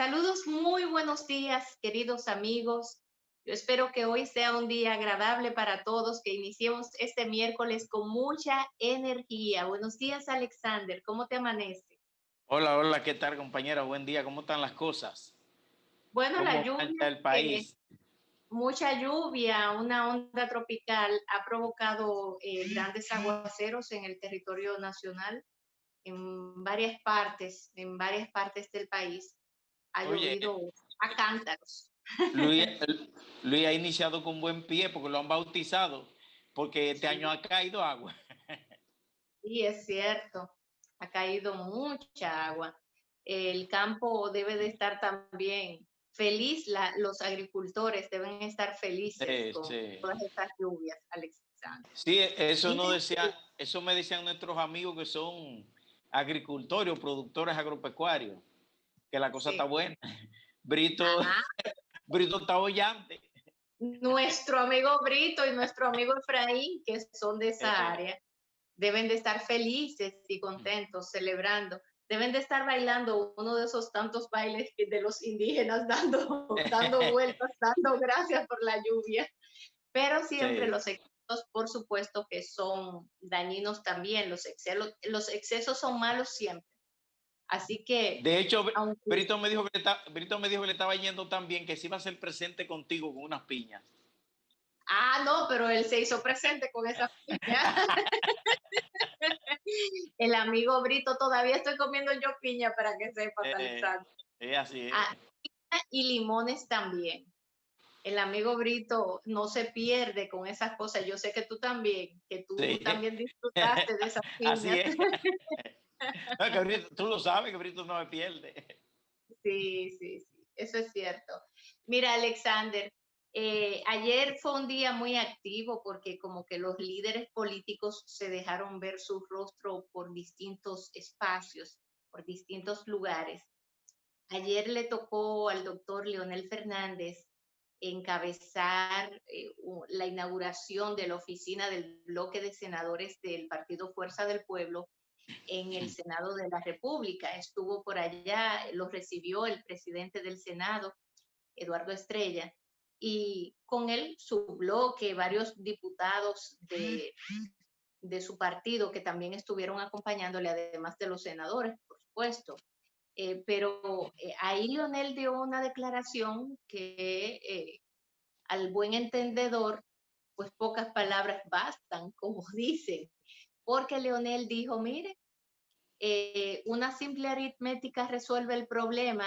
Saludos, muy buenos días, queridos amigos. Yo espero que hoy sea un día agradable para todos, que iniciemos este miércoles con mucha energía. Buenos días, Alexander. ¿Cómo te amanece? Hola, hola, ¿qué tal, compañera? Buen día, ¿cómo están las cosas? Bueno, la ¿Cómo lluvia, marcha el país? mucha lluvia, una onda tropical ha provocado grandes aguaceros en el territorio nacional, en varias partes del país. Ha Oye, llovido a cántaros. Luis, Luis ha iniciado con buen pie porque lo han bautizado, porque este año Sí. ha caído agua. Sí, es cierto, ha caído mucha agua. El campo debe de estar también feliz, los agricultores deben estar felices Sí, con sí. todas estas lluvias, Alexander. Sí, eso Mira, no decía, eso me decían nuestros amigos que son agricultores o productores agropecuarios, que la cosa está sí, buena. Brito, ajá, Brito está bollante. nuestro amigo Brito y nuestro amigo Efraín, que son de esa Eh, área, deben de estar felices y contentos, celebrando. Deben de estar bailando uno de esos tantos bailes de los indígenas, dando vueltas, dando gracias por la lluvia. Pero siempre sí. los excesos, por supuesto, que son dañinos también. Los excesos son malos siempre. Así que, De hecho, aunque, Brito me dijo que le estaba yendo tan bien que se iba a ser presente contigo con unas piñas. no, pero él se hizo presente con esa piña. El amigo Brito, todavía estoy comiendo yo piña para que sepas, Eh, Alexander. es así, Ah, y limones también. El amigo Brito no se pierde con esas cosas. Yo sé que tú sí. también disfrutaste de esas Así piñas. es. No, que tú lo sabes que Brito no me pierde. Sí, sí, sí, eso es cierto. Mira, Alexander, ayer fue un día muy activo porque como que los líderes políticos se dejaron ver su rostro por distintos espacios, por distintos lugares. Ayer le tocó al doctor Leonel Fernández encabezar la inauguración de la oficina del bloque de senadores del Partido Fuerza del Pueblo en el Senado de la República. Estuvo por allá, lo recibió el presidente del Senado, Eduardo Estrella, y con él su bloque, varios diputados de su partido que también estuvieron acompañándole, además de los senadores, por supuesto. Pero ahí Leonel dio una declaración que al buen entendedor, pues pocas palabras bastan, como dicen, porque Leonel dijo, mire, una simple aritmética resuelve el problema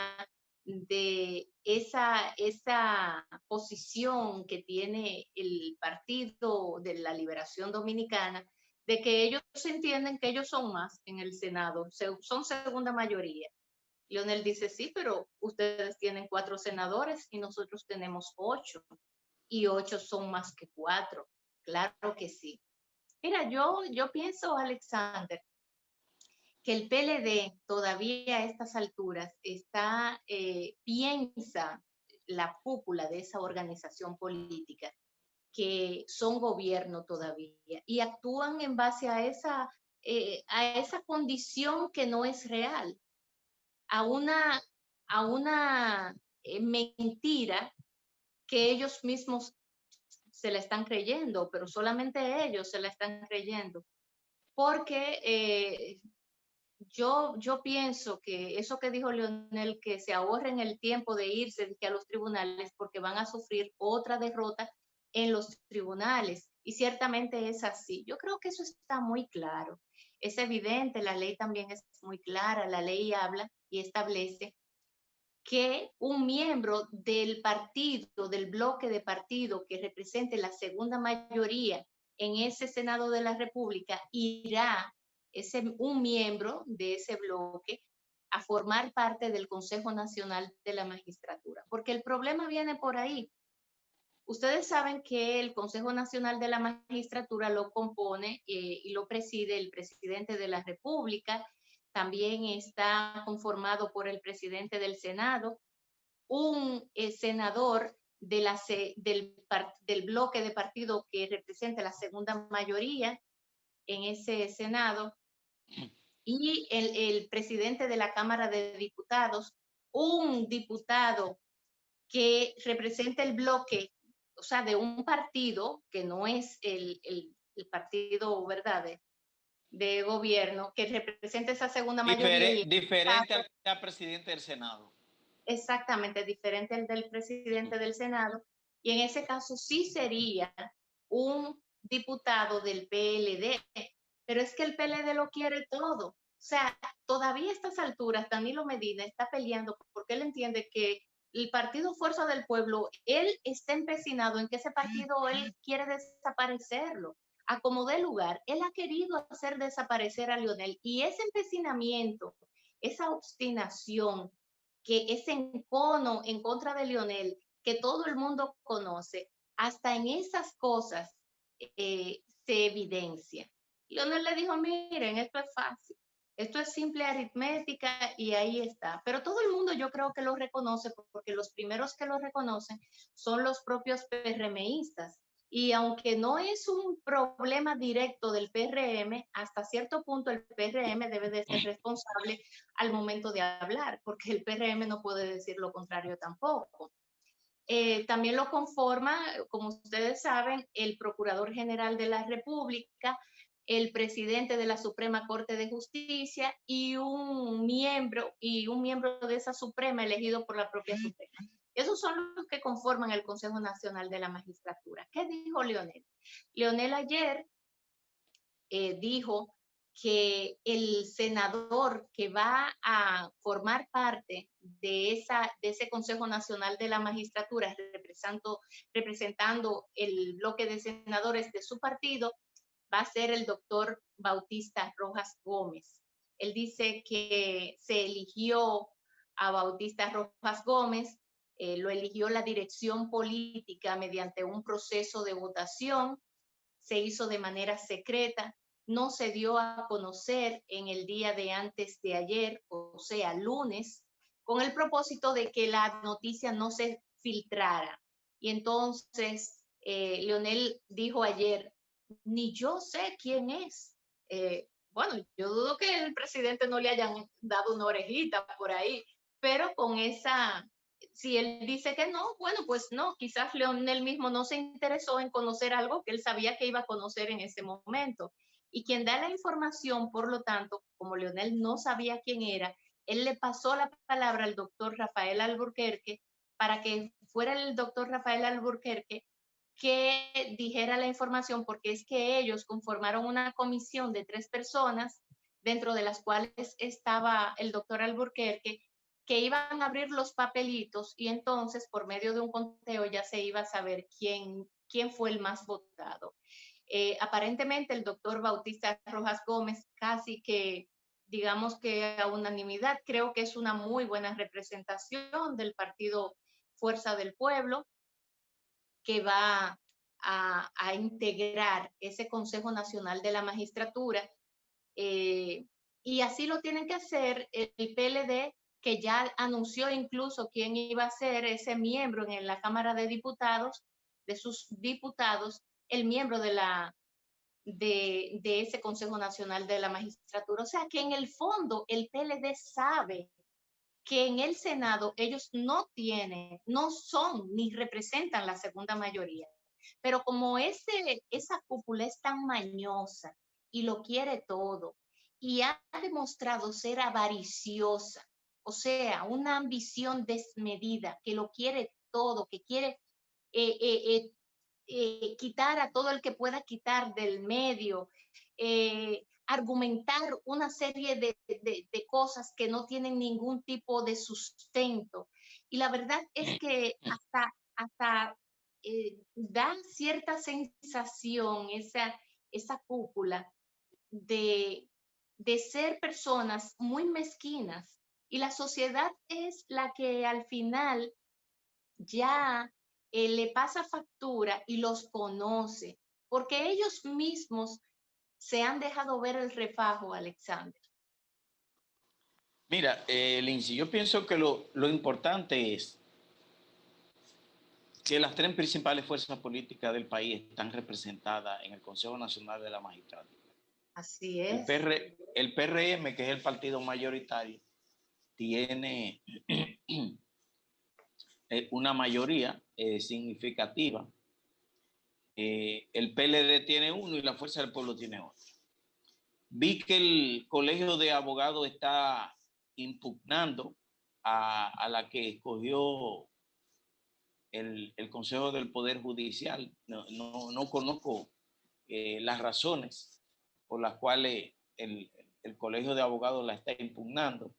de esa posición que tiene el Partido de la Liberación Dominicana, de que ellos entienden que ellos son más en el Senado, son segunda mayoría. Leonel dice, sí, pero ustedes tienen 4 senadores y nosotros tenemos 8, y 8 son más que 4. Claro que sí. Mira, yo pienso, Alexander, que el PLD todavía a estas alturas piensa la cúpula de esa organización política que son gobierno todavía y actúan en base a esa condición que no es real, a una mentira que ellos mismos se la están creyendo, pero solamente ellos se la están creyendo. Porque yo pienso que eso que dijo Leonel, que se ahorren el tiempo de irse a los tribunales porque van a sufrir otra derrota en los tribunales. Y ciertamente es así. Yo creo que eso está muy claro. Es evidente, la ley también es muy clara. La ley habla y establece que un miembro del partido, del bloque de partido que represente la segunda mayoría en ese Senado de la República, irá un miembro de ese bloque a formar parte del Consejo Nacional de la Magistratura. Porque el problema viene por ahí. Ustedes saben que el Consejo Nacional de la Magistratura lo compone y lo preside el presidente de la República. También está conformado por el presidente del Senado, un senador del bloque de partido que representa la segunda mayoría en ese Senado y el presidente de la Cámara de Diputados, un diputado que represente el bloque, o sea, de un partido que no es el partido, ¿verdad?, de gobierno, que represente esa segunda mayoría. Y Diferente al que sea presidente del Senado. exactamente, diferente al del presidente del Senado. Y en ese caso sí sería un diputado del PLD, pero es que el PLD lo quiere todo. O sea, todavía a estas alturas Danilo Medina está peleando porque él entiende que el partido Fuerza del Pueblo, él está empecinado en que ese partido él quiere desaparecerlo. A como dé lugar, él ha querido hacer desaparecer a Lionel, y ese empecinamiento, esa obstinación, que ese encono en contra de Lionel, que todo el mundo conoce, hasta en esas cosas se evidencia. Lionel le dijo, miren, esto es fácil, esto es simple aritmética y ahí está. Pero todo el mundo yo creo que lo reconoce, porque los primeros que lo reconocen son los propios PRMistas. Y aunque no es un problema directo del PRM, hasta cierto punto el PRM debe de ser responsable al momento de hablar, porque el PRM no puede decir lo contrario tampoco. También lo conforma, como ustedes saben, el Procurador General de la República, el presidente de la Suprema Corte de Justicia y un miembro de esa Suprema elegido por la propia Suprema. Esos son los que conforman el Consejo Nacional de la Magistratura. ¿Qué dijo Lionel? Lionel ayer dijo que el senador que va a formar parte de ese Consejo Nacional de la Magistratura, representando el bloque de senadores de su partido, va a ser el doctor Bautista Rojas Gómez. Él dice que se eligió a Bautista Rojas Gómez, lo eligió la dirección política mediante un proceso de votación, se hizo de manera secreta, no se dio a conocer en el día de antes de ayer, o sea, lunes, con el propósito de que la noticia no se filtrara. Y entonces Lionel dijo ayer, ni yo sé quién es. Bueno, yo dudo que el presidente no le hayan dado una orejita por ahí, pero con esa, si él dice que no, bueno, pues no, quizás Lionel mismo no se interesó en conocer algo que él sabía que iba a conocer en ese momento. Y quien da la información, por lo tanto, como Lionel no sabía quién era, él le pasó la palabra al doctor Rafael Alburquerque para que fuera el doctor Rafael Alburquerque que dijera la información, porque es que ellos conformaron una comisión de 3 personas, dentro de las cuales estaba el doctor Alburquerque, que iban a abrir los papelitos, y entonces por medio de un conteo ya se iba a saber quién fue el más votado. Aparentemente el doctor Bautista Rojas Gómez, casi que digamos que a unanimidad, creo que es una muy buena representación del partido Fuerza del Pueblo, que va a integrar ese Consejo Nacional de la Magistratura, y así lo tienen que hacer el PLD, que ya anunció incluso quién iba a ser ese miembro en la Cámara de Diputados, de sus diputados, el miembro de ese Consejo Nacional de la Magistratura. O sea que en el fondo el PLD sabe que en el Senado ellos no tienen, no son ni representan la segunda mayoría. Pero como esa cúpula es tan mañosa y lo quiere todo, y ha demostrado ser avariciosa, o sea, una ambición desmedida, que lo quiere todo, que quiere eh, eh, quitar a todo el que pueda quitar del medio, argumentar una serie de cosas que no tienen ningún tipo de sustento. Y la verdad es que hasta da cierta sensación esa cúpula de, de ser personas muy mezquinas, y la sociedad es la que al final ya le pasa factura y los conoce, porque ellos mismos se han dejado ver el refajo, Alexander. Mira, Lindsay, yo pienso que lo importante es que las 3 principales fuerzas políticas del país están representadas en el Consejo Nacional de la Magistratura. Así es. El PRM, que es el partido mayoritario, tiene una mayoría significativa. El PLD tiene uno y la Fuerza del Pueblo tiene otro. Vi que el Colegio de Abogados está impugnando a la que escogió el Consejo del Poder Judicial. No conozco las razones por las cuales el Colegio de Abogados la está impugnando.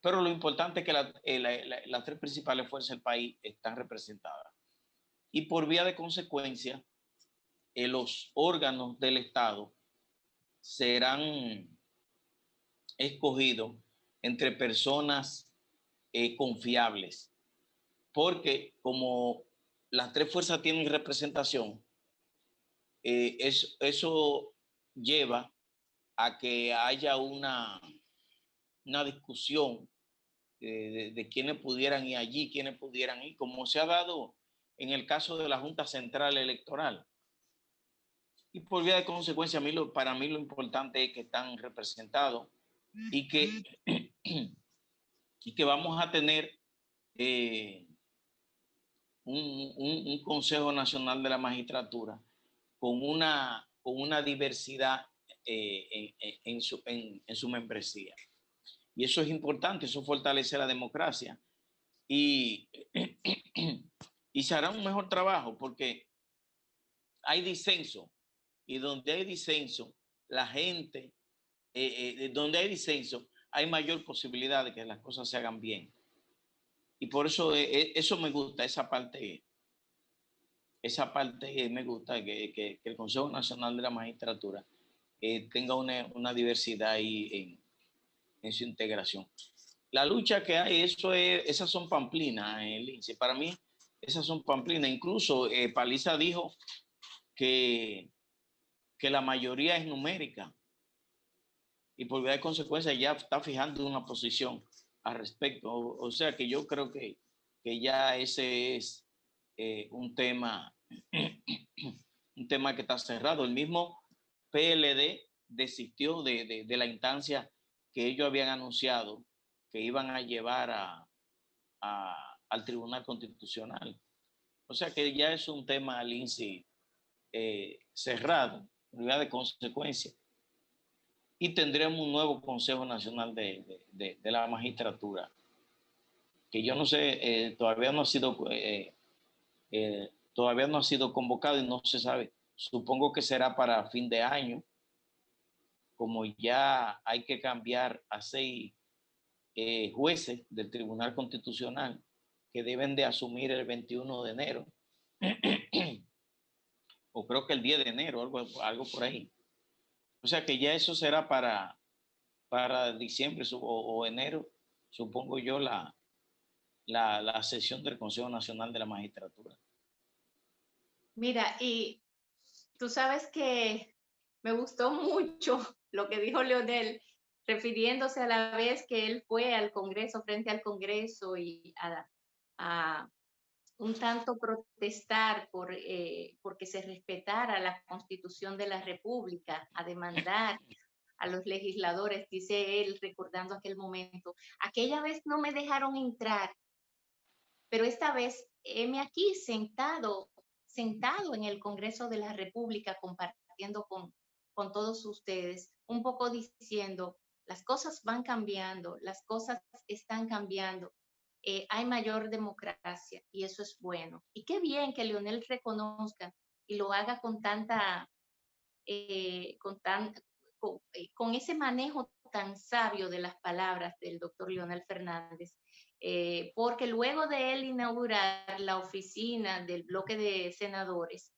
Pero lo importante es que las tres principales fuerzas del país están representadas. Y por vía de consecuencia, los órganos del Estado serán escogidos entre personas confiables. Porque como las tres fuerzas tienen representación, eso lleva a que haya una discusión de quiénes pudieran ir allí, quiénes pudieran ir, como se ha dado en el caso de la Junta Central Electoral. Y por vía de consecuencia, para mí lo importante es que están representados y que vamos a tener un Consejo Nacional de la Magistratura con una diversidad en su membresía. Y eso es importante, eso fortalece la democracia. Y se hará un mejor trabajo porque hay disenso. Y donde hay disenso, la gente, donde hay disenso, hay mayor posibilidad de que las cosas se hagan bien. Y por eso eso me gusta, esa parte me gusta, que el Consejo Nacional de la Magistratura tenga una diversidad ahí en su integración. La lucha que hay, esas son pamplinas, Lindsay. Para mí, esas son pamplinas. Incluso Paliza dijo que la mayoría es numérica y por vía de consecuencia ya está fijando una posición al respecto. O sea que yo creo que ya ese es un tema que está cerrado. El mismo PLD desistió de la instancia que ellos habían anunciado que iban a llevar al Tribunal Constitucional. O sea que ya es un tema, Lindsay, cerrado, por vía de consecuencia. Y tendremos un nuevo Consejo Nacional de la Magistratura, que yo no sé, todavía no ha sido convocado y no se sabe. Supongo que será para fin de año, como ya hay que cambiar a 6 jueces del Tribunal Constitucional que deben de asumir el 21 de enero, o creo que el 10 de enero, algo por ahí. O sea que ya eso será para diciembre o enero, supongo yo, la sesión del Consejo Nacional de la Magistratura. Mira, y tú sabes que me gustó mucho lo que dijo Leonel, refiriéndose a la vez que él fue al Congreso, frente al Congreso, y a un tanto protestar porque se respetara la Constitución de la República, a demandar a los legisladores, dice él, recordando aquel momento. Aquella vez no me dejaron entrar, pero esta vez heme aquí sentado en el Congreso de la República compartiendo con todos ustedes, un poco diciendo, las cosas van cambiando, las cosas están cambiando, hay mayor democracia y eso es bueno. Y qué bien que Leonel reconozca y lo haga con tanta, con ese manejo tan sabio de las palabras del doctor Leonel Fernández, porque luego de él inaugurar la oficina del bloque de senadores,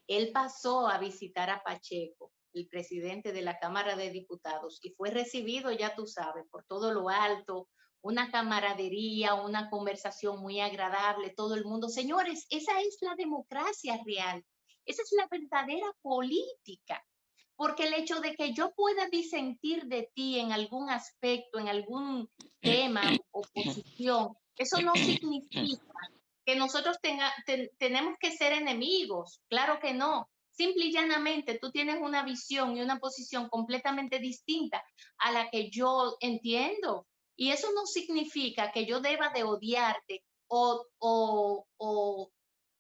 él pasó a visitar a Pacheco, el presidente de la Cámara de Diputados, y fue recibido, ya tú sabes, por todo lo alto, una camaradería, una conversación muy agradable, todo el mundo. Señores, esa es la democracia real, esa es la verdadera política, porque el hecho de que yo pueda disentir de ti en algún aspecto, en algún tema o posición, eso no significa que nosotros tenemos que ser enemigos, claro que no. Simple y llanamente tú tienes una visión y una posición completamente distinta a la que yo entiendo. Y eso no significa que yo deba de odiarte o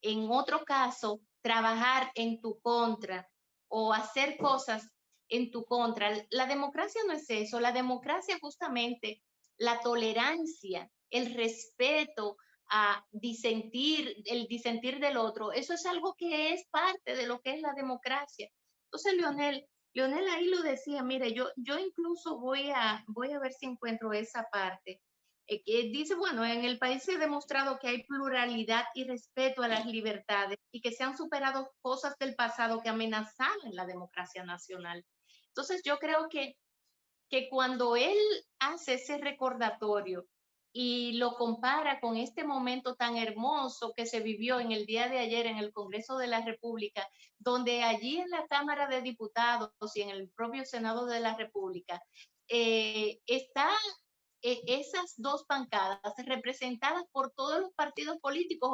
en otro caso, trabajar en tu contra o hacer cosas en tu contra. La democracia no es eso. La democracia justamente, la tolerancia, el respeto a disentir, el disentir del otro, eso es algo que es parte de lo que es la democracia. Entonces, Leonel ahí lo decía, mire, yo incluso voy a ver si encuentro esa parte, que dice, bueno, en el país se ha demostrado que hay pluralidad y respeto a las libertades y que se han superado cosas del pasado que amenazaban la democracia nacional. Entonces, yo creo que cuando él hace ese recordatorio y lo compara con este momento tan hermoso que se vivió en el día de ayer en el Congreso de la República, donde allí en la Cámara de Diputados y en el propio Senado de la República está esas dos bancadas representadas por todos los partidos políticos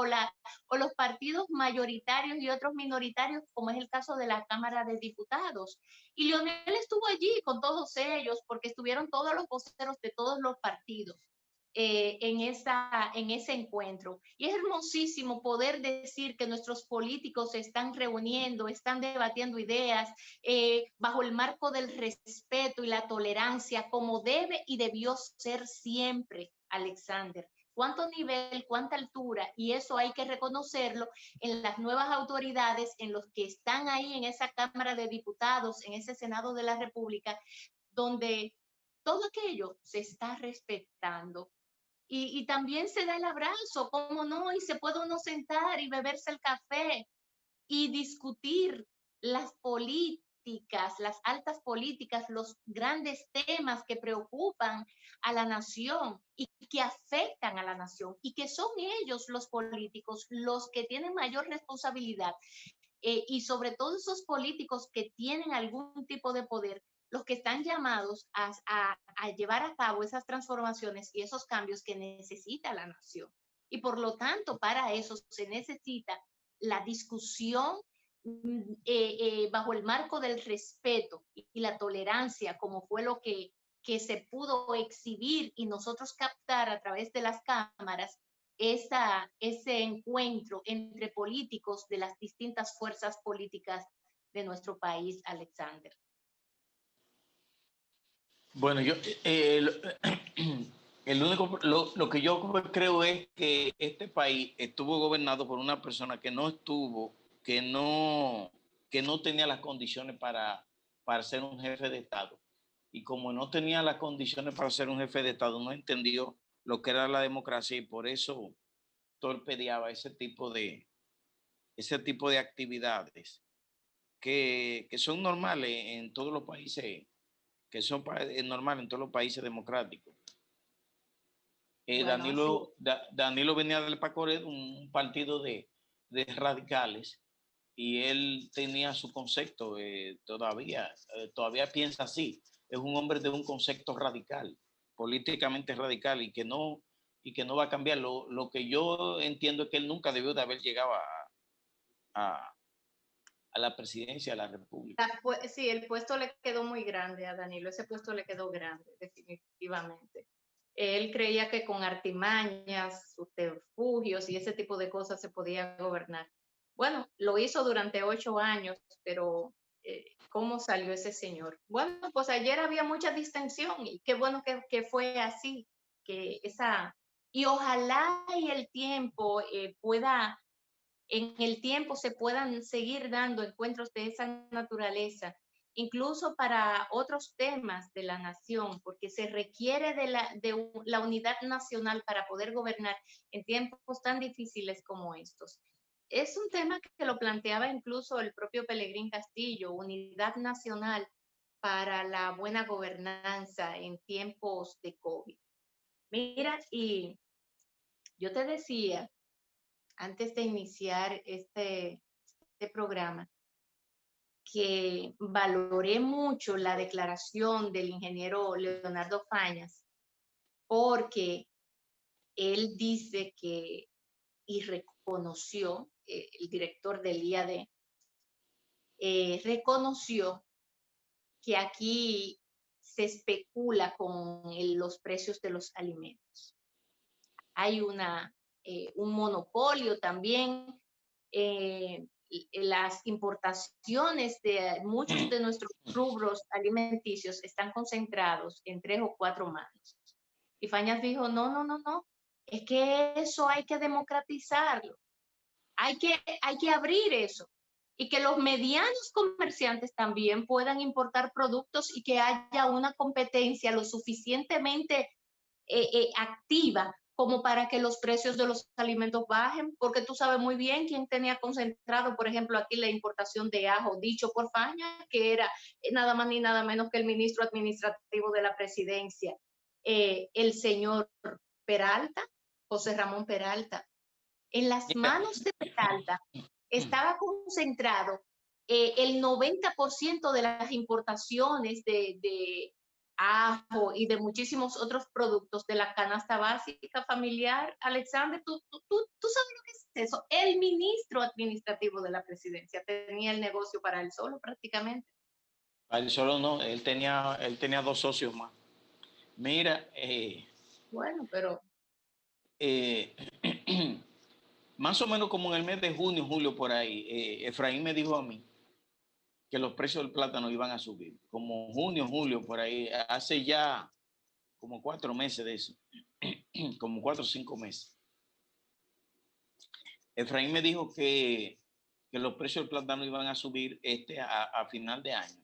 o los partidos mayoritarios y otros minoritarios, como es el caso de la Cámara de Diputados. Y Leonel estuvo allí con todos ellos porque estuvieron todos los voceros de todos los partidos. En ese encuentro. Y es hermosísimo poder decir que nuestros políticos se están reuniendo, están debatiendo ideas bajo el marco del respeto y la tolerancia, como debe y debió ser siempre, Alexander. Cuánto nivel, cuánta altura, y eso hay que reconocerlo en las nuevas autoridades, en los que están ahí en esa Cámara de Diputados, en ese Senado de la República, donde todo aquello se está respetando. Y también se da el abrazo, ¿cómo no? Y se puede uno sentar y beberse el café y discutir las políticas, las altas políticas, los grandes temas que preocupan a la nación y que afectan a la nación y que son ellos los políticos los que tienen mayor responsabilidad y sobre todo esos políticos que tienen algún tipo de poder, los que están llamados a llevar a cabo esas transformaciones y esos cambios que necesita la nación. Y por lo tanto, para eso se necesita la discusión bajo el marco del respeto y la tolerancia, como fue lo que se pudo exhibir y nosotros captar a través de las cámaras, ese encuentro entre políticos de las distintas fuerzas políticas de nuestro país, Alexander. Bueno, yo el único lo que yo creo es que este país estuvo gobernado por una persona que no estuvo, que no tenía las condiciones para ser un jefe de Estado. Y como no tenía las condiciones para ser un jefe de Estado, no entendió lo que era la democracia y por eso torpedeaba ese tipo de actividades que son normales en todos los países, que son normales en todos los países democráticos. Bueno, así. Danilo venía del PACORED, un partido de radicales, y él tenía su concepto, todavía piensa así. Es un hombre de un concepto radical, políticamente radical, y que no va a cambiar. Lo que yo entiendo es que él nunca debió de haber llegado a, a la presidencia de la República. Sí, el puesto le quedó muy grande a Danilo, ese puesto le quedó grande, definitivamente. Él creía que con artimañas, subterfugios y ese tipo de cosas se podía gobernar. Bueno, lo hizo durante 8 años, pero ¿cómo salió ese señor? Bueno, pues ayer había mucha distensión y qué bueno que fue así, que y ojalá y el tiempo en el tiempo se puedan seguir dando encuentros de esa naturaleza, incluso para otros temas de la nación, porque se requiere de la unidad nacional para poder gobernar en tiempos tan difíciles como estos. Es un tema que lo planteaba incluso el propio Pelegrín Castillo, unidad nacional para la buena gobernanza en tiempos de COVID. Mira, y yo te decía antes de iniciar este programa, que valoré mucho la declaración del ingeniero Leonardo Fañas, porque él dice que, y reconoció, el director del IAD, reconoció que aquí se especula con los precios de los alimentos. Hay un monopolio también. Las importaciones de muchos de nuestros rubros alimenticios están concentrados en 3 o 4 manos. Y Fañas dijo, no, no, no, no, es que eso hay que democratizarlo, hay que abrir eso y que los medianos comerciantes también puedan importar productos y que haya una competencia lo suficientemente activa como para que los precios de los alimentos bajen, porque tú sabes muy bien quién tenía concentrado, por ejemplo, aquí la importación de ajo, dicho por Faña, que era nada más ni nada menos que el ministro administrativo de la presidencia, el señor Peralta, José Ramón Peralta. En las manos de Peralta estaba concentrado el 90% de las importaciones de ajo y de muchísimos otros productos de la canasta básica familiar. Alexander, ¿tú sabes lo que es eso? El ministro administrativo de la presidencia tenía el negocio para él solo prácticamente. Para él solo no, él tenía 2 socios más. Mira, bueno, pero... más o menos como en el mes de junio, julio, por ahí, Efraín me dijo a mí que los precios del plátano iban a subir. Como junio, julio, por ahí, hace ya como 4 meses de eso, como 4 o 5 meses. Efraín me dijo que los precios del plátano iban a subir a final de año.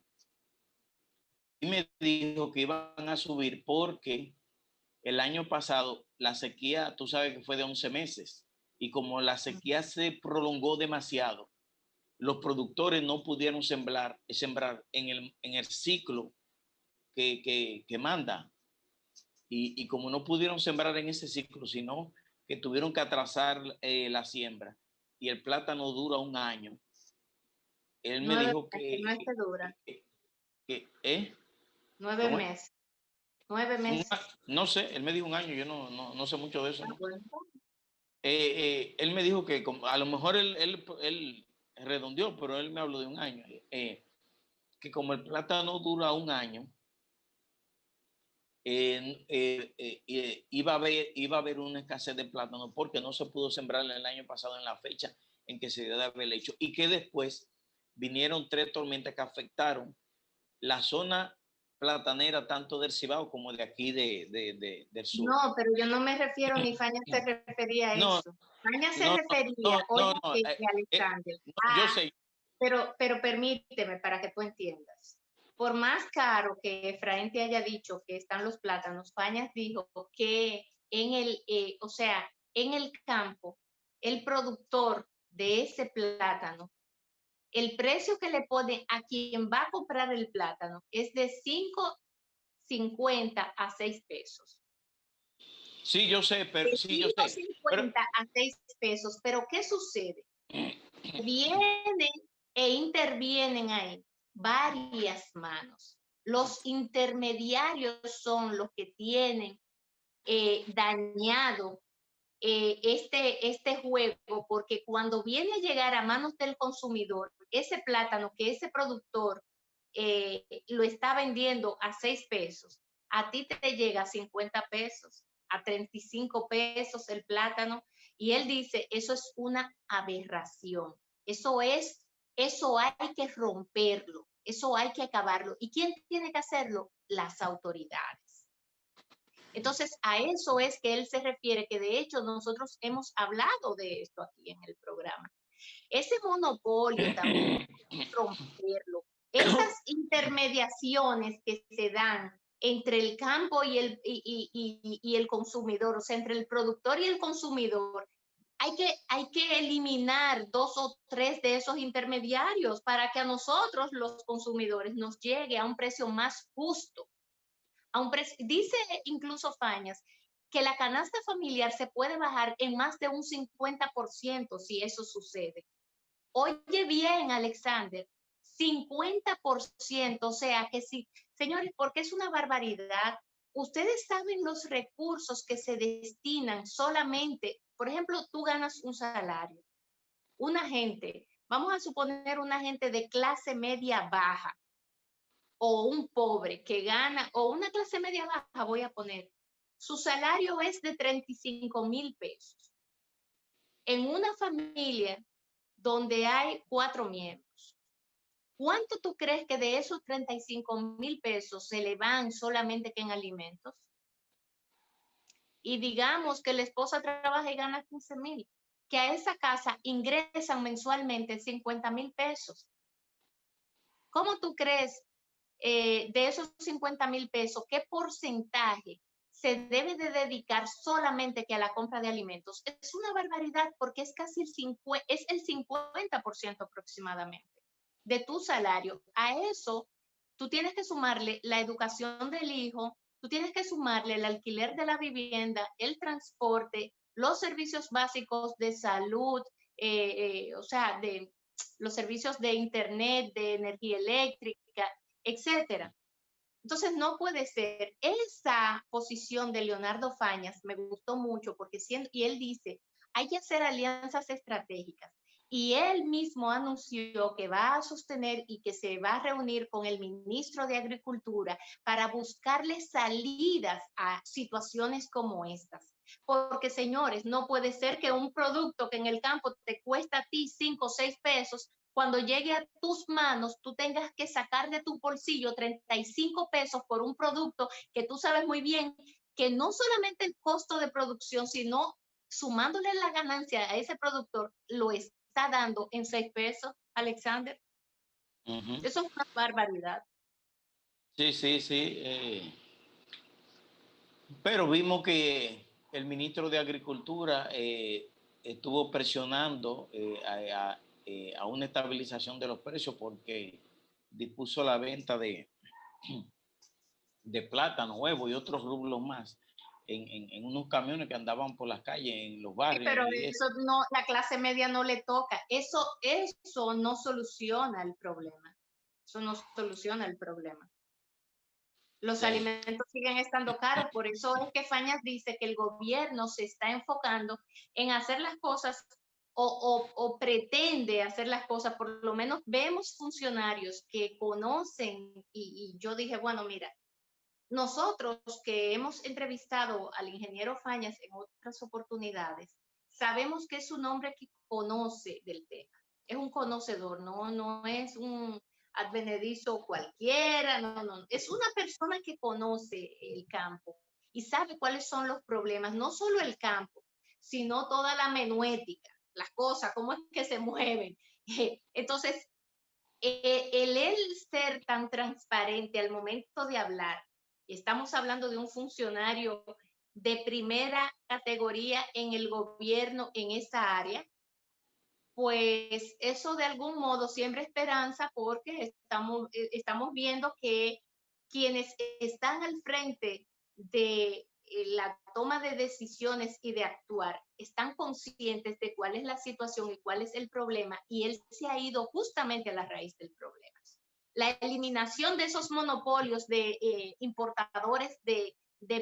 Y me dijo que iban a subir porque el año pasado la sequía, tú sabes que fue de 11 meses. Y como la sequía se prolongó demasiado, los productores no pudieron sembrar en el ciclo que manda. Y como no pudieron sembrar en ese ciclo, sino que tuvieron que atrasar la siembra, y el plátano dura 1 año, él me 9 dijo meses, no es que dura. 9 ¿Cómo es? meses. 9 meses. No sé, él me dijo 1 año, yo no sé mucho de eso, ¿no? Bueno. Él me dijo que a lo mejor él redondeó, pero él me habló de 1 año. Que como el plátano dura 1 año, iba a haber una escasez de plátano porque no se pudo sembrar el año pasado en la fecha en que se dio de haber hecho, y que después vinieron 3 tormentas que afectaron la zona platanera tanto del Cibao como de aquí del sur. No, pero yo no me refiero, ni Faña se refería a No, eso. Faña se no, refería, oye, Alexander, yo sé. pero permíteme para que tú entiendas. Por más caro que Efraín te haya dicho que están los plátanos, Fañas dijo que o sea, en el campo, el productor de ese plátano, el precio que le pone a quien va a comprar el plátano es de 5.50 a 6 pesos. Sí, yo sé, pero De sí, yo sé. 5.50 a 6 pesos, pero ¿qué sucede? Vienen e intervienen ahí varias manos. Los intermediarios son los que tienen dañado este juego, porque cuando viene a llegar a manos del consumidor, ese plátano que ese productor lo está vendiendo a 6 pesos, a ti te llega a 50 pesos, a 35 pesos el plátano, y él dice, eso es una aberración, eso hay que romperlo, eso hay que acabarlo. ¿Y quién tiene que hacerlo? Las autoridades. Entonces, a eso es que él se refiere, que de hecho nosotros hemos hablado de esto aquí en el programa. Ese monopolio también hay que romperlo. Esas intermediaciones que se dan entre el campo y el consumidor, o sea, entre el productor y el consumidor, hay que eliminar 2 o 3 de esos intermediarios para que a nosotros, los consumidores, nos llegue a un precio más justo. Dice incluso Fañas que la canasta familiar se puede bajar en más de un 50% si eso sucede. Oye bien, Alexander, 50%, o sea que sí, señores, porque es una barbaridad. Ustedes saben los recursos que se destinan solamente, por ejemplo, tú ganas un salario, una gente, vamos a suponer una gente de clase media baja, o un pobre que gana, o una clase media baja, voy a poner, su salario es de 35,000 pesos. En una familia donde hay 4 miembros, ¿cuánto tú crees que de esos 35,000 pesos se le van solamente que en alimentos? Y digamos que la esposa trabaja y gana 15,000, que a esa casa ingresan mensualmente 50,000 pesos. ¿Cómo tú crees de esos 50,000 pesos, qué porcentaje se debe de dedicar solamente que a la compra de alimentos? Es una barbaridad porque es casi el 50% aproximadamente de tu salario. A eso tú tienes que sumarle la educación del hijo, tú tienes que sumarle el alquiler de la vivienda, el transporte, los servicios básicos de salud, o sea, de los servicios de internet, de energía eléctrica, etcétera. Entonces no puede ser. Esa posición de Leonardo Fañas me gustó mucho porque y él dice, hay que hacer alianzas estratégicas. Y él mismo anunció que va a sostener y que se va a reunir con el ministro de Agricultura para buscarle salidas a situaciones como estas. Porque, señores, no puede ser que un producto que en el campo te cuesta a ti 5 o 6 pesos, cuando llegue a tus manos, tú tengas que sacar de tu bolsillo 35 pesos por un producto que tú sabes muy bien que no solamente el costo de producción, sino sumándole la ganancia a ese productor, lo está dando en 6 pesos, Alexander. Eso es una barbaridad. Sí, sí, sí. Pero vimos que el ministro de Agricultura estuvo presionando a una estabilización de los precios porque dispuso la venta de plátano, huevo y otros rublos más en unos camiones que andaban por las calles, en los Sí, barrios. pero eso no, la clase media no le toca. Eso no soluciona el problema. Eso no soluciona el problema. Los Sí. alimentos siguen estando caros, por eso es que Fañas dice que el gobierno se está enfocando en hacer las cosas o pretende hacer las cosas, por lo menos vemos funcionarios que conocen y yo dije, bueno, mira, nosotros que hemos entrevistado al ingeniero Fañas en otras oportunidades, sabemos que es un hombre que conoce del tema, es un conocedor, no es un advenedizo cualquiera, no, es una persona que conoce el campo y sabe cuáles son los problemas, no solo el campo, sino toda la menuética, las cosas, cómo es que se mueven. Entonces, el ser tan transparente al momento de hablar, estamos hablando de un funcionario de primera categoría en el gobierno en esa área, pues eso de algún modo siembra esperanza porque estamos viendo que quienes están al frente de la toma de decisiones y de actuar están conscientes de cuál es la situación y cuál es el problema y él se ha ido justamente a la raíz del problema. La eliminación de esos monopolios de importadores de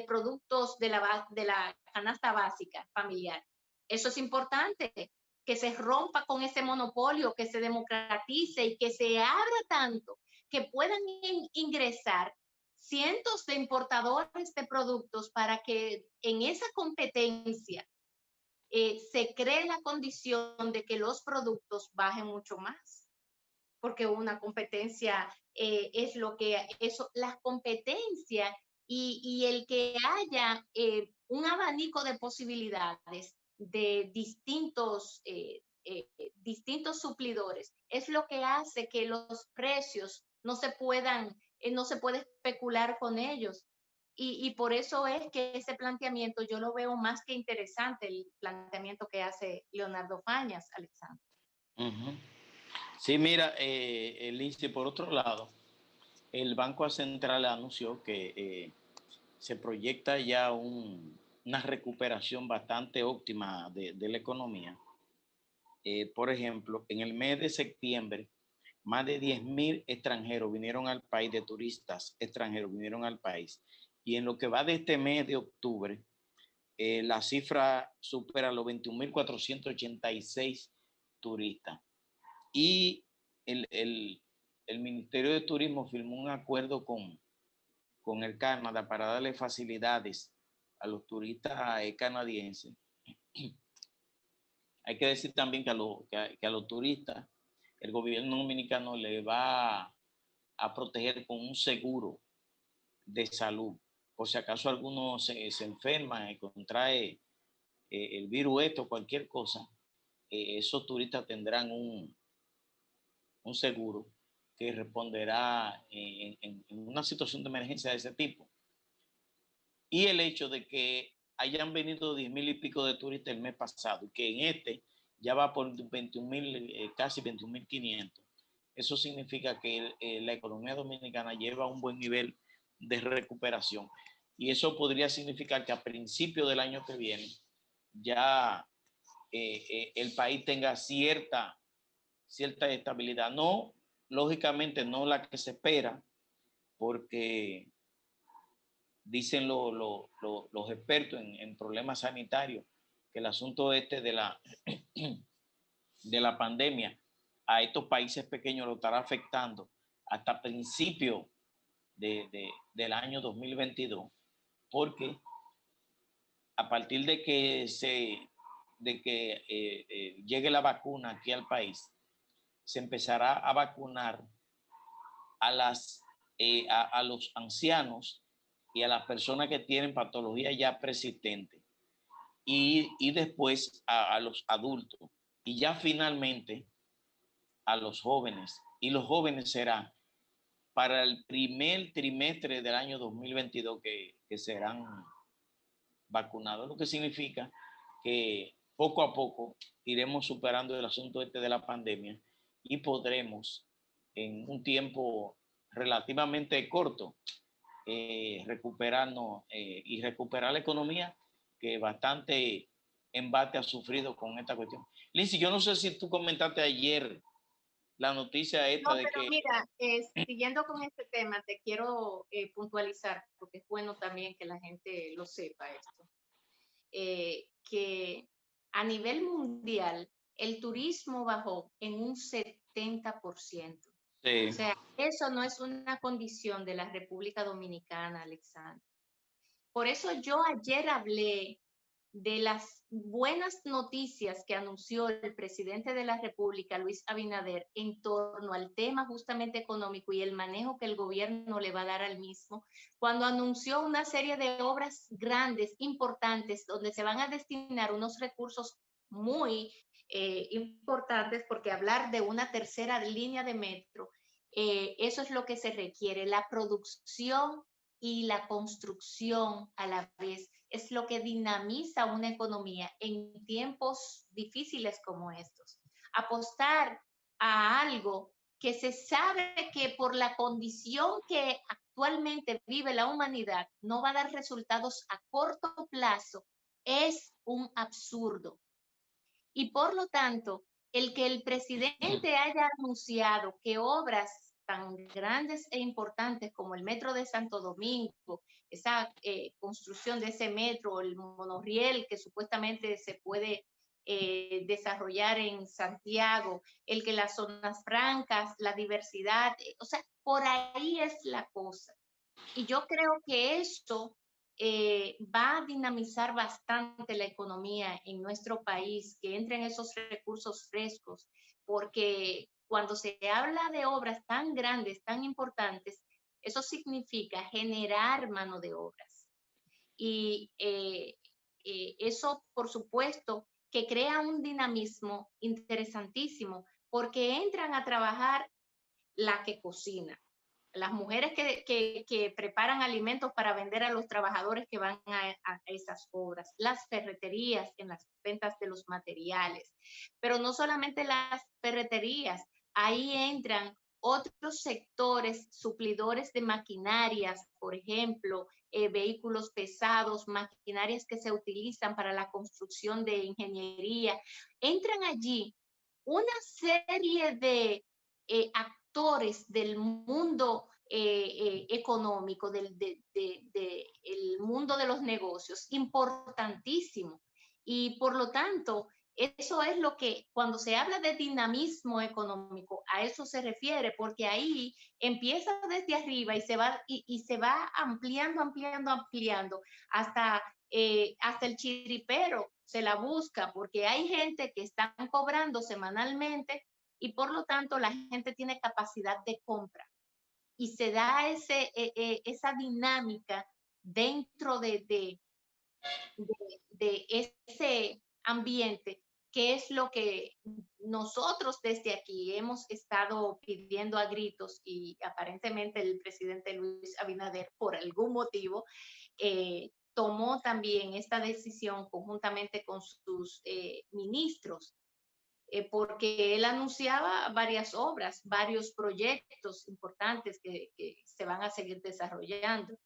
productos de la canasta básica familiar. Eso es importante, que se rompa con ese monopolio, que se democratice y que se abra tanto que puedan ingresar cientos de importadores de productos para que en esa competencia se cree la condición de que los productos bajen mucho más. Porque una competencia es lo que eso, la competencia y el que haya un abanico de posibilidades de distintos suplidores es lo que hace que los precios no se puede especular con ellos. Y por eso es que ese planteamiento yo lo veo más que interesante, el planteamiento que hace Leonardo Fañas, Alexander. Sí, mira, Lindsay, por otro lado, el Banco Central anunció que se proyecta ya una recuperación bastante óptima de la economía. Por ejemplo, en el mes de septiembre, más de 10,000 extranjeros vinieron al país, de turistas extranjeros vinieron al país. Y en lo que va de este mes de octubre, la cifra supera los 21,486 turistas. Y el Ministerio de Turismo firmó un acuerdo con el Canadá para darle facilidades a los turistas canadienses. Hay que decir también que a los turistas el gobierno dominicano le va a proteger con un seguro de salud. Por si acaso alguno se enferma y contrae el virus o cualquier cosa, esos turistas tendrán un seguro que responderá en una situación de emergencia de ese tipo. Y el hecho de que hayan venido 10,000 y pico de turistas el mes pasado y que en este ya va por 21,000, casi 21,500. Eso significa que la economía dominicana lleva un buen nivel de recuperación. Y eso podría significar que a principios del año que viene ya el país tenga cierta estabilidad. No, lógicamente no la que se espera, porque dicen los expertos en problemas sanitarios que el asunto de la pandemia a estos países pequeños lo estará afectando hasta principios del año 2022, porque a partir de que llegue la vacuna aquí al país, se empezará a vacunar a los ancianos y a las personas que tienen patologías ya persistentes y después a los adultos y ya finalmente a los jóvenes. Y los jóvenes serán para el primer trimestre del año 2022 que serán vacunados, lo que significa que poco a poco iremos superando el asunto de la pandemia y podremos en un tiempo relativamente corto recuperarnos y recuperar la economía que bastante embate ha sufrido con esta cuestión. Lindsay, yo no sé si tú comentaste ayer la noticia esta No, de pero que... mira, siguiendo con este tema, te quiero puntualizar, porque es bueno también que la gente lo sepa esto, que a nivel mundial el turismo bajó en un 70%. Sí. O sea, eso no es una condición de la República Dominicana, Alexander. Por eso yo ayer hablé de las buenas noticias que anunció el presidente de la República, Luis Abinader, en torno al tema justamente económico y el manejo que el gobierno le va a dar al mismo, cuando anunció una serie de obras grandes, importantes, donde se van a destinar unos recursos muy importantes, porque hablar de una tercera línea de metro, eso es lo que se requiere, la producción y la construcción a la vez es lo que dinamiza una economía en tiempos difíciles como estos. Apostar a algo que se sabe que por la condición que actualmente vive la humanidad no va a dar resultados a corto plazo es un absurdo. Y por lo tanto, el que el presidente haya anunciado que obras tan grandes e importantes como el metro de Santo Domingo, esa construcción de ese metro, el monorriel que supuestamente se puede desarrollar en Santiago, el que las zonas francas, la diversidad, o sea, por ahí es la cosa. Y yo creo que esto va a dinamizar bastante la economía en nuestro país, que entren esos recursos frescos, porque cuando se habla de obras tan grandes, tan importantes, eso significa generar mano de obras. Y eso, por supuesto, que crea un dinamismo interesantísimo, porque entran a trabajar la que cocina, las mujeres que preparan alimentos para vender a los trabajadores que van a esas obras, las ferreterías en las ventas de los materiales, pero no solamente las ferreterías, ahí entran otros sectores suplidores de maquinarias, por ejemplo, vehículos pesados, maquinarias que se utilizan para la construcción de ingeniería. Entran allí una serie de actores del mundo económico, del mundo de los negocios, importantísimo. Y por lo tanto, Eso es lo que, cuando se habla de dinamismo económico, a eso se refiere, porque ahí empieza desde arriba y se va ampliando, ampliando, ampliando, hasta, hasta el chiripero se la busca, porque hay gente que están cobrando semanalmente y por lo tanto la gente tiene capacidad de compra y se da esa dinámica dentro de ese ambiente, que es lo que nosotros desde aquí hemos estado pidiendo a gritos y aparentemente el presidente Luis Abinader, por algún motivo, tomó también esta decisión conjuntamente con sus ministros, porque él anunciaba varias obras, varios proyectos importantes que se van a seguir desarrollando.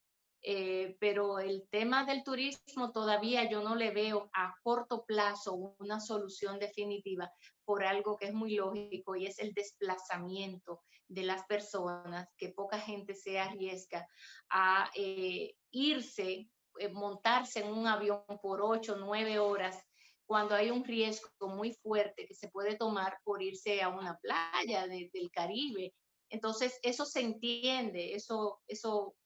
Pero el tema del turismo todavía yo no le veo a corto plazo una solución definitiva por algo que es muy lógico y es el desplazamiento de las personas, que poca gente se arriesga a irse, montarse en un avión por 8 o 9 horas cuando hay un riesgo muy fuerte que se puede tomar por irse a una playa del Caribe. Entonces, eso se entiende, eso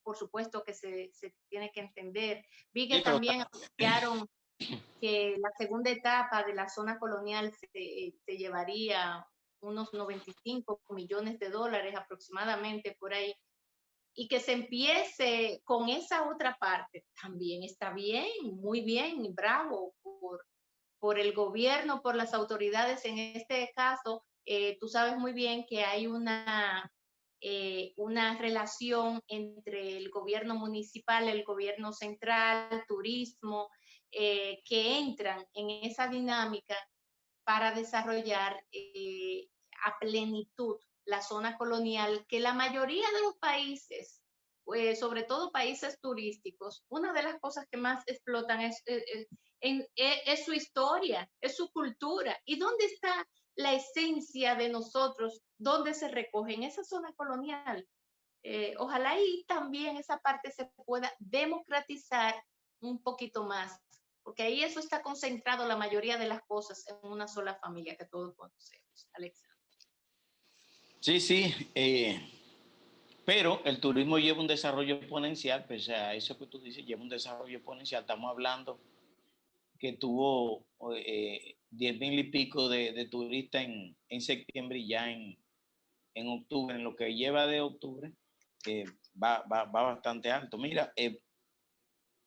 por supuesto que se tiene que entender. Vi que Sí, pero también anunciaron que la segunda etapa de la zona colonial se llevaría unos 95 millones de dólares aproximadamente por ahí, y que se empiece con esa otra parte, también está bien, muy bien, bravo por el gobierno, por las autoridades en este caso. Tú sabes muy bien que hay una relación entre el gobierno municipal, el gobierno central, turismo, que entran en esa dinámica para desarrollar a plenitud la zona colonial, que la mayoría de los países, pues, sobre todo países turísticos, una de las cosas que más explotan es su historia, es su cultura. ¿Y dónde está la esencia de nosotros? ¿Dónde se recoge? En esa zona colonial. Ojalá y también esa parte se pueda democratizar un poquito más, porque ahí eso está concentrado la mayoría de las cosas en una sola familia que todos conocemos, Alexa. sí, sí, pero el turismo lleva un desarrollo exponencial, pese a eso que tú dices, lleva un desarrollo exponencial. Estamos hablando que tuvo 10,000 y pico de turistas en septiembre y ya en octubre, en lo que lleva de octubre, va bastante alto. Mira,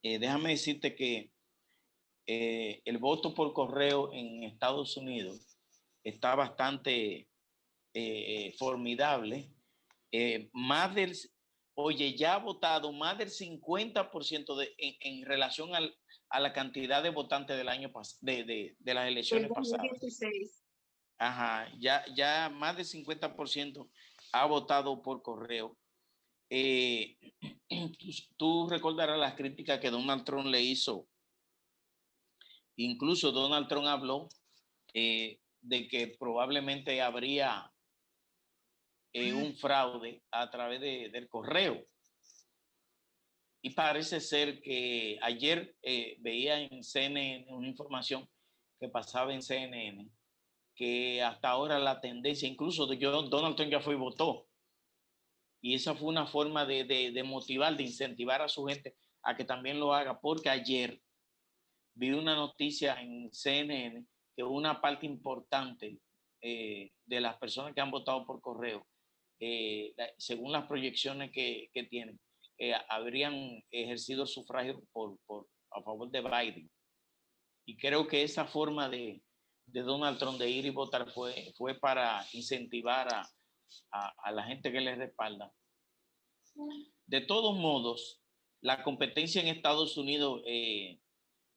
déjame decirte que el voto por correo en Estados Unidos está bastante formidable. Más del, oye, ya ha votado más del 50% en relación a la cantidad de votantes del año de las Del elecciones pasadas. 2016. Ajá, ya más del 50% ha votado por correo. Eh, tú recordarás las críticas que Donald Trump le hizo. Incluso Donald Trump habló de que probablemente habría un fraude a través del correo. Y parece ser que ayer veía en CNN una información que pasaba en CNN, que hasta ahora la tendencia, incluso Donald Trump ya fue y votó. Y esa fue una forma de motivar, de incentivar a su gente a que también lo haga, porque ayer vi una noticia en CNN que una parte importante de las personas que han votado por correo, según las proyecciones que tienen, habrían ejercido sufragio a favor de Biden. Y creo que esa forma de Donald Trump de ir y votar fue para incentivar a la gente que le respalda. De todos modos, la competencia en Estados Unidos,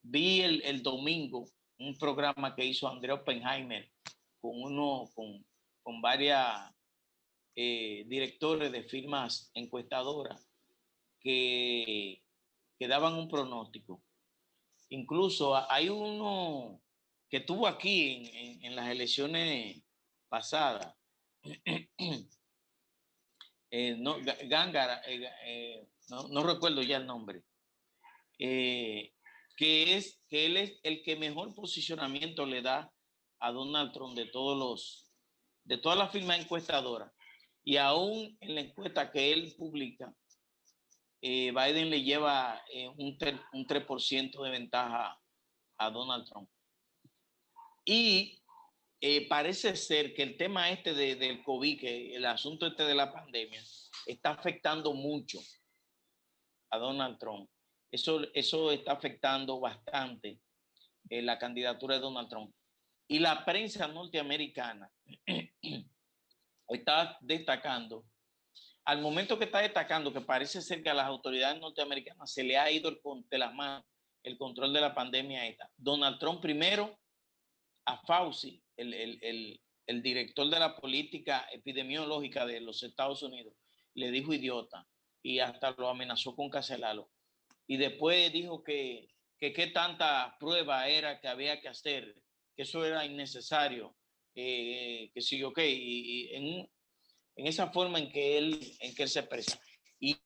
vi el domingo un programa que hizo André Oppenheimer con varias directores de firmas encuestadoras que, que daban un pronóstico. Incluso hay uno que estuvo aquí en las elecciones pasadas, no, Gángara, no recuerdo ya el nombre, que él es el que mejor posicionamiento le da a Donald Trump de todas las firmas encuestadoras. Y aún en la encuesta que él publica, Biden le lleva un 3% de ventaja a Donald Trump. Y parece ser que el tema del COVID, que el asunto de la pandemia, está afectando mucho a Donald Trump. Eso está afectando bastante la candidatura de Donald Trump. Y la prensa norteamericana está destacando, al momento que está destacando, que parece ser que a las autoridades norteamericanas se le ha ido de las manos el control de la pandemia esta. Donald Trump primero a Fauci, el director de la política epidemiológica de los Estados Unidos, le dijo idiota y hasta lo amenazó con cancelarlo. Y después dijo que qué tanta prueba era que había que hacer, que eso era innecesario, que sí, ok, y en esa forma en que él se expresa. Y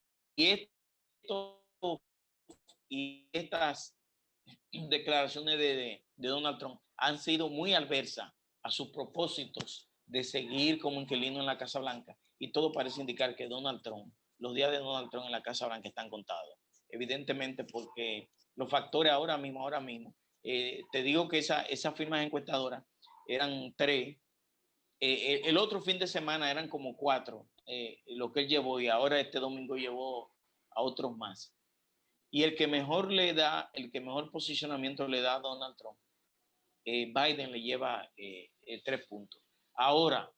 estas declaraciones de Donald Trump han sido muy adversas a sus propósitos de seguir como inquilino en la Casa Blanca, y todo parece indicar que los días de Donald Trump en la Casa Blanca están contados. Evidentemente porque los factores ahora mismo, te digo que esas firmas encuestadoras eran 3, el otro fin de semana eran como 4, lo que él llevó, y ahora este domingo llevó a otros más. Y el que mejor posicionamiento le da a Donald Trump, Biden le lleva 3 puntos. Ahora,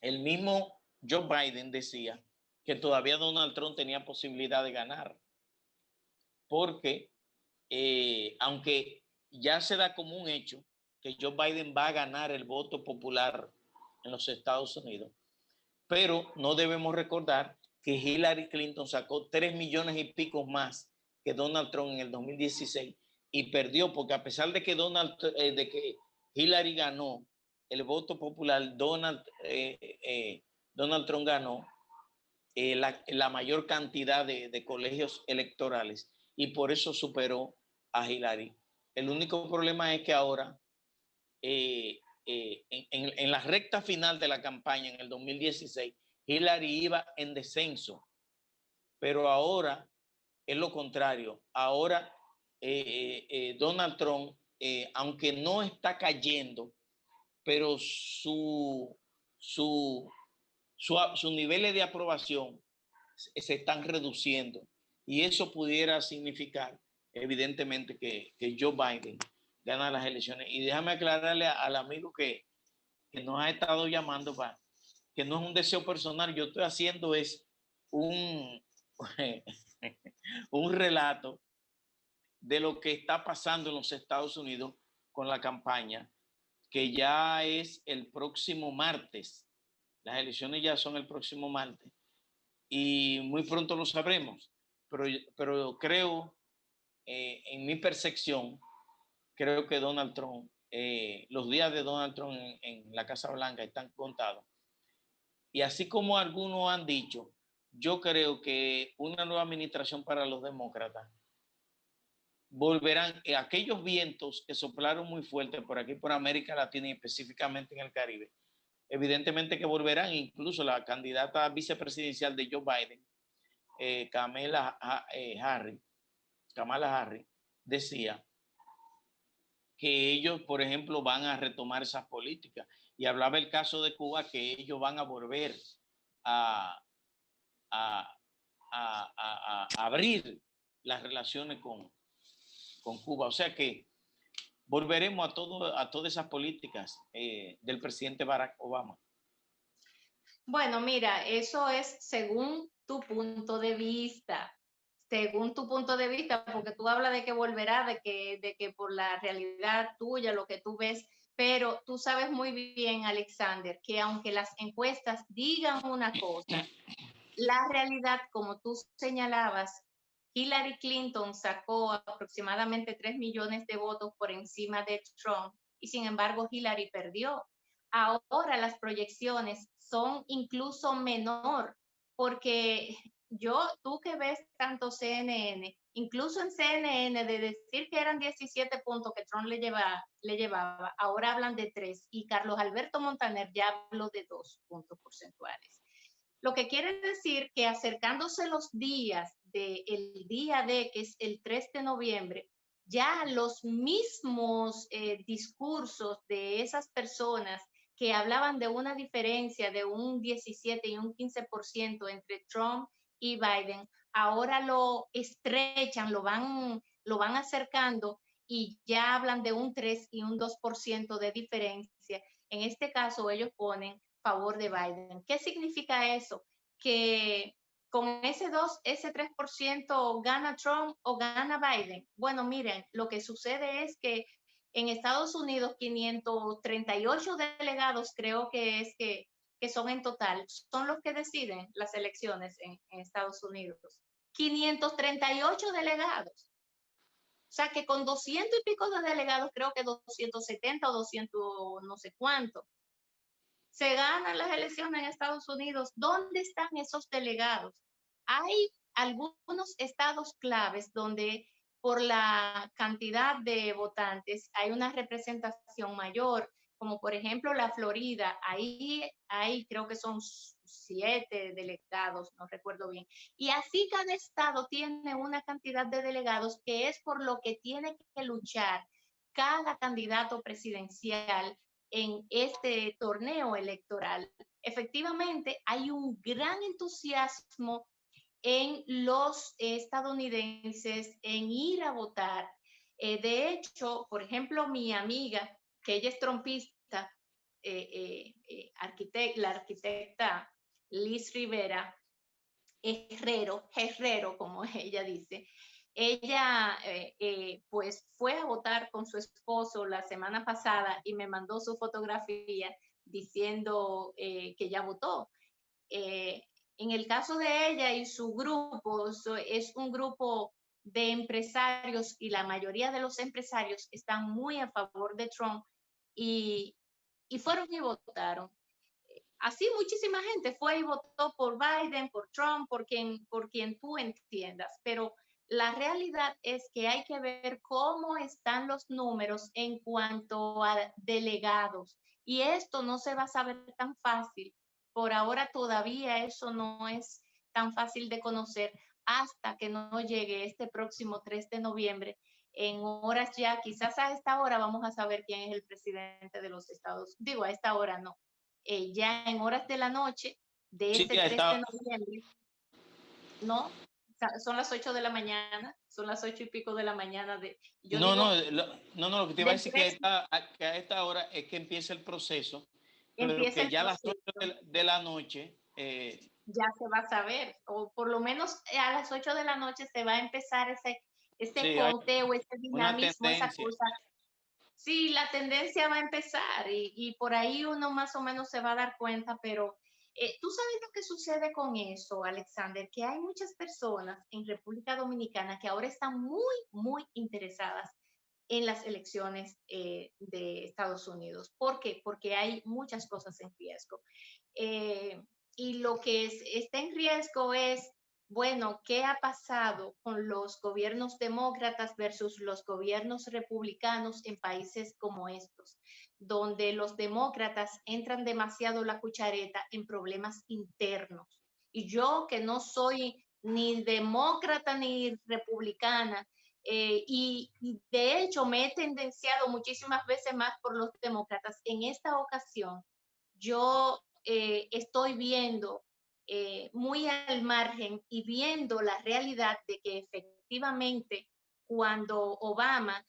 el mismo Joe Biden decía que todavía Donald Trump tenía posibilidad de ganar, porque aunque ya se da como un hecho que Joe Biden va a ganar el voto popular en los Estados Unidos, pero no debemos recordar que Hillary Clinton sacó 3 millones y pico más que Donald Trump en el 2016 y perdió, porque a pesar de que Hillary ganó el voto popular, Donald Trump ganó la mayor cantidad de colegios electorales, y por eso superó a Hillary. El único problema es que ahora, en la recta final de la campaña en el 2016, Hillary iba en descenso, pero ahora es lo contrario. Ahora Donald Trump, aunque no está cayendo, pero sus niveles de aprobación se están reduciendo, y eso pudiera significar evidentemente que Joe Biden gana las elecciones. Y déjame aclararle al amigo que nos ha estado llamando, que no es un deseo personal, yo estoy haciendo es un relato de lo que está pasando en los Estados Unidos con la campaña, que ya es el próximo martes. Las elecciones ya son el próximo martes y muy pronto lo sabremos, pero creo, en mi percepción, creo que Donald Trump, los días de Donald Trump en la Casa Blanca están contados. Y así como algunos han dicho, yo creo que una nueva administración para los demócratas volverán aquellos vientos que soplaron muy fuerte por aquí, por América Latina y específicamente en el Caribe. Evidentemente que volverán. Incluso la candidata vicepresidencial de Joe Biden, Kamala Harris, decía que ellos, por ejemplo, van a retomar esas políticas. Y hablaba el caso de Cuba, que ellos van a volver a abrir las relaciones con Cuba. O sea que volveremos a todas esas políticas del presidente Barack Obama. Bueno, mira, eso es según tu punto de vista. Según tu punto de vista, porque tú hablas de que volverá, de que por la realidad tuya, lo que tú ves, pero tú sabes muy bien, Alexander, que aunque las encuestas digan una cosa, la realidad, como tú señalabas, Hillary Clinton sacó aproximadamente 3 millones de votos por encima de Trump, y sin embargo Hillary perdió. Ahora las proyecciones son incluso menor, porque tú que ves tanto CNN, incluso en CNN, de decir que eran 17 puntos que Trump le llevaba, ahora hablan de 3 y Carlos Alberto Montaner ya habló de 2 puntos porcentuales. Lo que quiere decir que acercándose los días del día D, que es el 3 de noviembre, ya los mismos discursos de esas personas que hablaban de una diferencia de un 17 y un 15% entre Trump y Biden, ahora lo estrechan, lo van acercando y ya hablan de un 3 y un 2% de diferencia. En este caso, ellos ponen favor de Biden. ¿Qué significa eso? Que con ese 3% gana Trump o gana Biden. Bueno, miren, lo que sucede es que en Estados Unidos 538 delegados creo que es que son en total, son los que deciden las elecciones en Estados Unidos. 538 delegados. O sea que con 200 y pico de delegados, creo que 270 o 200 no sé cuánto, se ganan las elecciones en Estados Unidos. ¿Dónde están esos delegados? Hay algunos estados claves donde por la cantidad de votantes hay una representación mayor, como por ejemplo la Florida, ahí creo que son 7 delegados, no recuerdo bien. Y así cada estado tiene una cantidad de delegados que es por lo que tiene que luchar cada candidato presidencial en este torneo electoral. Efectivamente, hay un gran entusiasmo en los estadounidenses en ir a votar. De hecho, por ejemplo, mi amiga, que ella es trompista, la arquitecta Liz Rivera, Herrero, como ella dice, ella pues fue a votar con su esposo la semana pasada y me mandó su fotografía diciendo que ya votó. Eh, en el caso de ella y su grupo, es un grupo de empresarios y la mayoría de los empresarios están muy a favor de Trump y, y fueron y votaron. Así muchísima gente fue y votó por Biden, por Trump, por quien tú entiendas, pero la realidad es que hay que ver cómo están los números en cuanto a delegados. Y esto no se va a saber tan fácil. Por ahora todavía eso no es tan fácil de conocer hasta que no llegue este próximo 3 de noviembre. En horas ya, quizás a esta hora vamos a saber quién es el presidente de los Estados. Digo, a esta hora no, ya en horas de la noche de Sí, ese 3 de noviembre, ¿no? Son las 8 de la mañana, son las 8 y pico de la mañana de, yo no, digo, lo que te iba a del decir 3 que a esta hora es que empieza el proceso, pero empieza que el ya a las proceso, 8 de la noche, ya se va a saber, o por lo menos a las 8 de la noche se va a empezar ese sí, hay conteo, ese una dinamismo, esa tendencia. cosa. Sí, la tendencia va a empezar y por ahí uno más o menos se va a dar cuenta, pero tú sabes lo que sucede con eso, Alexander, que hay muchas personas en República Dominicana que ahora están muy, muy interesadas en las elecciones de Estados Unidos. ¿Por qué? Porque hay muchas cosas en riesgo. Eh, y lo que está en riesgo es, bueno, ¿qué ha pasado con los gobiernos demócratas versus los gobiernos republicanos en países como estos, donde los demócratas entran demasiado la cuchareta en problemas internos? Y yo que no soy ni demócrata ni republicana, y de hecho me he tendenciado muchísimas veces más por los demócratas, en esta ocasión yo estoy viendo muy al margen y viendo la realidad de que efectivamente cuando Obama,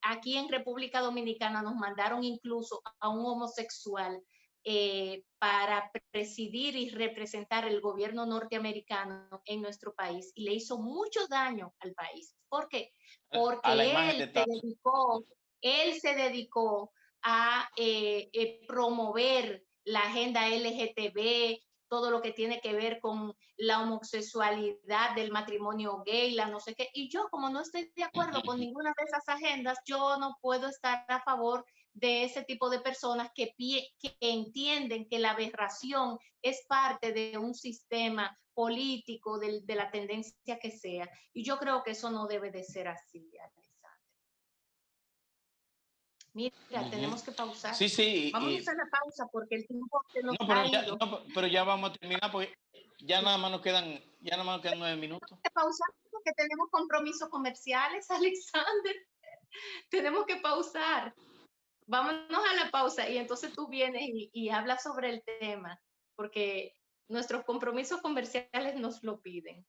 aquí en República Dominicana nos mandaron incluso a un homosexual para presidir y representar el gobierno norteamericano en nuestro país y le hizo mucho daño al país. ¿Por qué? A la Porque imagen de Estados él se dedicó a promover la agenda LGTB, todo lo que tiene que ver con la homosexualidad, del matrimonio gay, la no sé qué. Y yo, como no estoy de acuerdo con Unidos. ninguna de esas agendas, yo no puedo estar a favor de ese tipo de personas que entienden que la aberración es parte de un sistema político, de la tendencia que sea. Y yo creo que eso no debe de ser así, Alexander. Mira, tenemos que pausar. Sí, sí. Vamos a hacer la pausa porque el tiempo se nos No, ha ido. pero ya vamos a terminar porque ya nada más nos quedan 9 minutos. Tenemos que pausar porque tenemos compromisos comerciales, Alexander. Tenemos que pausar. Vámonos a la pausa y entonces tú vienes y hablas sobre el tema, porque nuestros compromisos comerciales nos lo piden.